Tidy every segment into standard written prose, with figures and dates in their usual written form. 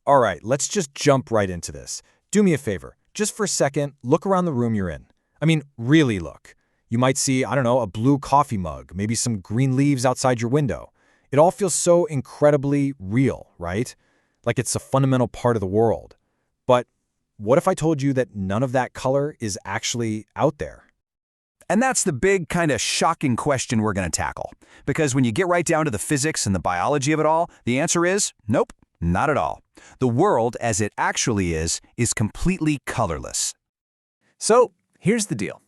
All right, let's just jump right into this. Do me a favor. Just for a second, look around the room you're in. I mean, really look. You might see, I don't know, a blue coffee mug, maybe some green leaves outside your window. It all feels so incredibly real, right? Like it's a fundamental part of the world. But what if I told you that none of that color is actually out there? And that's the big, kind of shocking question we're going to tackle. Because when you get right down to the physics and the biology of it all, the answer is nope, not at all. The world, as it actually is completely colorless. So, here's the deal.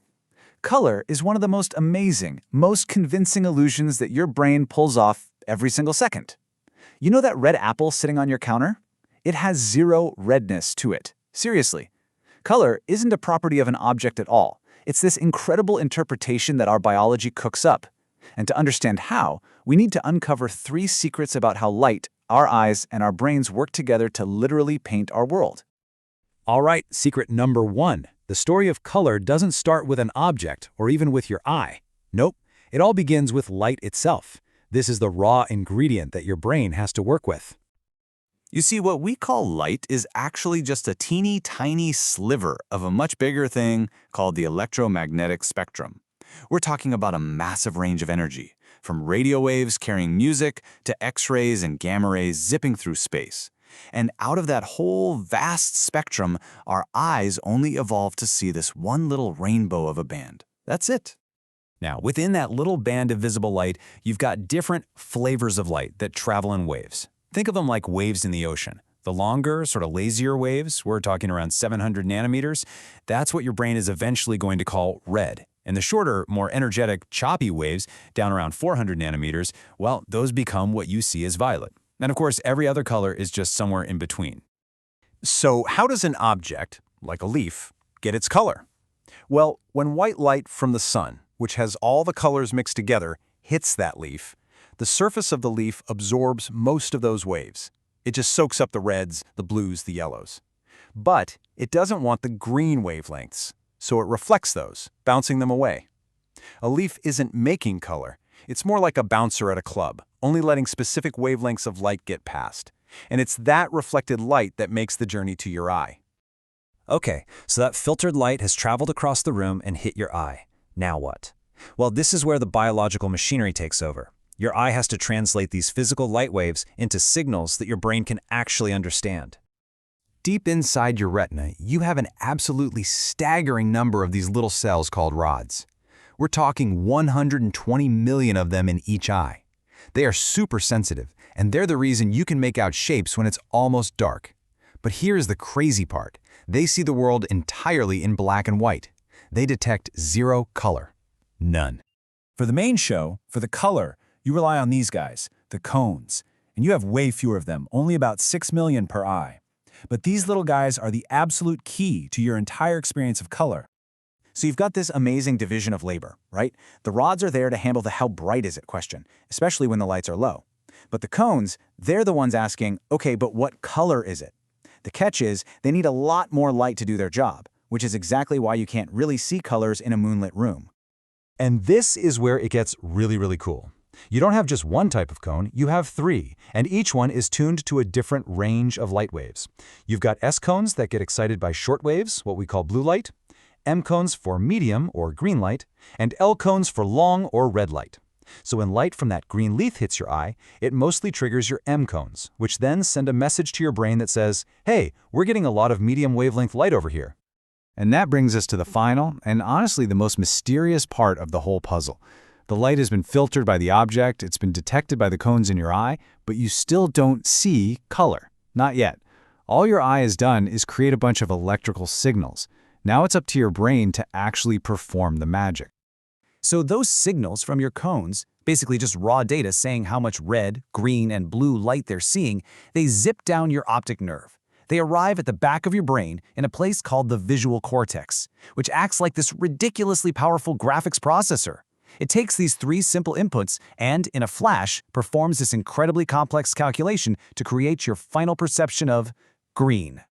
Color is one of the most amazing, most convincing illusions that your brain pulls off every single second. You know that red apple sitting on your counter? It has zero redness to it. Seriously. Color isn't a property of an object at all. It's this incredible interpretation that our biology cooks up. And to understand how, we need to uncover 3 secrets about how light, our eyes, and our brains work together to literally paint our world. All right, secret number 1. The story of color doesn't start with an object or even with your eye. Nope, it all begins with light itself. This is the raw ingredient that your brain has to work with. You see, what we call light is actually just a teeny tiny sliver of a much bigger thing called the electromagnetic spectrum. We're talking about a massive range of energy, from radio waves carrying music to X-rays and gamma rays zipping through space. And out of that whole vast spectrum, our eyes only evolved to see this one little rainbow of a band. That's it. Now, within that little band of visible light, you've got different flavors of light that travel in waves. Think of them like waves in the ocean. The longer, sort of lazier waves, we're talking around 700 nanometers, that's what your brain is eventually going to call red. And the shorter, more energetic, choppy waves, down around 400 nanometers, well, those become what you see as violet. And of course, every other color is just somewhere in between. So how does an object, like a leaf, get its color? Well, when white light from the sun, which has all the colors mixed together, hits that leaf, the surface of the leaf absorbs most of those waves. It just soaks up the reds, the blues, the yellows. But it doesn't want the green wavelengths, so it reflects those, bouncing them away. A leaf isn't making color. It's more like a bouncer at a club, only letting specific wavelengths of light get past. And it's that reflected light that makes the journey to your eye. Okay, so that filtered light has traveled across the room and hit your eye. Now what? Well, this is where the biological machinery takes over. Your eye has to translate these physical light waves into signals that your brain can actually understand. Deep inside your retina, you have an absolutely staggering number of these little cells called rods. We're talking 120 million of them in each eye. They are super sensitive, and they're the reason you can make out shapes when it's almost dark. But here's the crazy part. They see the world entirely in black and white. They detect zero color. None. For the main show, for the color, you rely on these guys, the cones. And you have way fewer of them, only about 6 million per eye. But these little guys are the absolute key to your entire experience of color. So you've got this amazing division of labor, right? The rods are there to handle the how bright is it question, especially when the lights are low. But the cones, they're the ones asking, okay, but what color is it? The catch is, they need a lot more light to do their job, which is exactly why you can't really see colors in a moonlit room. And this is where it gets really cool. You don't have just one type of cone, you have 3, and each one is tuned to a different range of light waves. You've got S cones that get excited by short waves, what we call blue light, M cones for medium or green light, and L cones for long or red light. So when light from that green leaf hits your eye, it mostly triggers your M cones, which then send a message to your brain that says, hey, we're getting a lot of medium wavelength light over here. And that brings us to the final, and honestly the most mysterious part of the whole puzzle. The light has been filtered by the object, it's been detected by the cones in your eye, but you still don't see color. Not yet. All your eye has done is create a bunch of electrical signals. Now it's up to your brain to actually perform the magic. So those signals from your cones, basically just raw data saying how much red, green, and blue light they're seeing, they zip down your optic nerve. They arrive at the back of your brain in a place called the visual cortex, which acts like this ridiculously powerful graphics processor. It takes these 3 simple inputs and, in a flash, performs this incredibly complex calculation to create your final perception of green.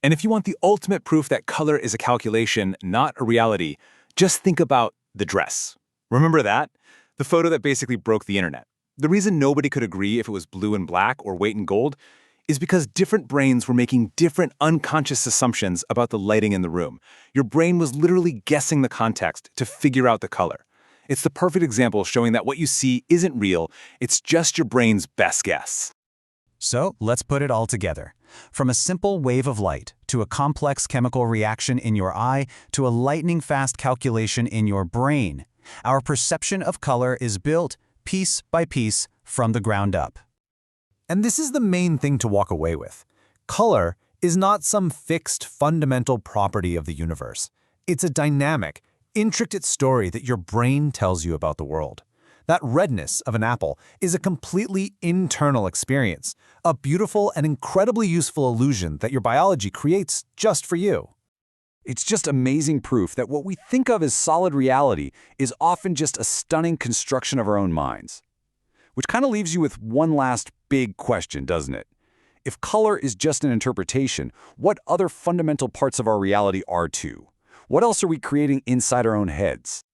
And if you want the ultimate proof that color is a calculation, not a reality, just think about the dress. Remember that? The photo that basically broke the internet. The reason nobody could agree if it was blue and black or white and gold is because different brains were making different unconscious assumptions about the lighting in the room. Your brain was literally guessing the context to figure out the color. It's the perfect example showing that what you see isn't real, it's just your brain's best guess. So let's put it all together. From a simple wave of light, to a complex chemical reaction in your eye, to a lightning-fast calculation in your brain, our perception of color is built, piece by piece, from the ground up. And this is the main thing to walk away with. Color is not some fixed, fundamental property of the universe. It's a dynamic, intricate story that your brain tells you about the world. That redness of an apple is a completely internal experience, a beautiful and incredibly useful illusion that your biology creates just for you. It's just amazing proof that what we think of as solid reality is often just a stunning construction of our own minds. Which kind of leaves you with one last big question, doesn't it? If color is just an interpretation, what other fundamental parts of our reality are too? What else are we creating inside our own heads?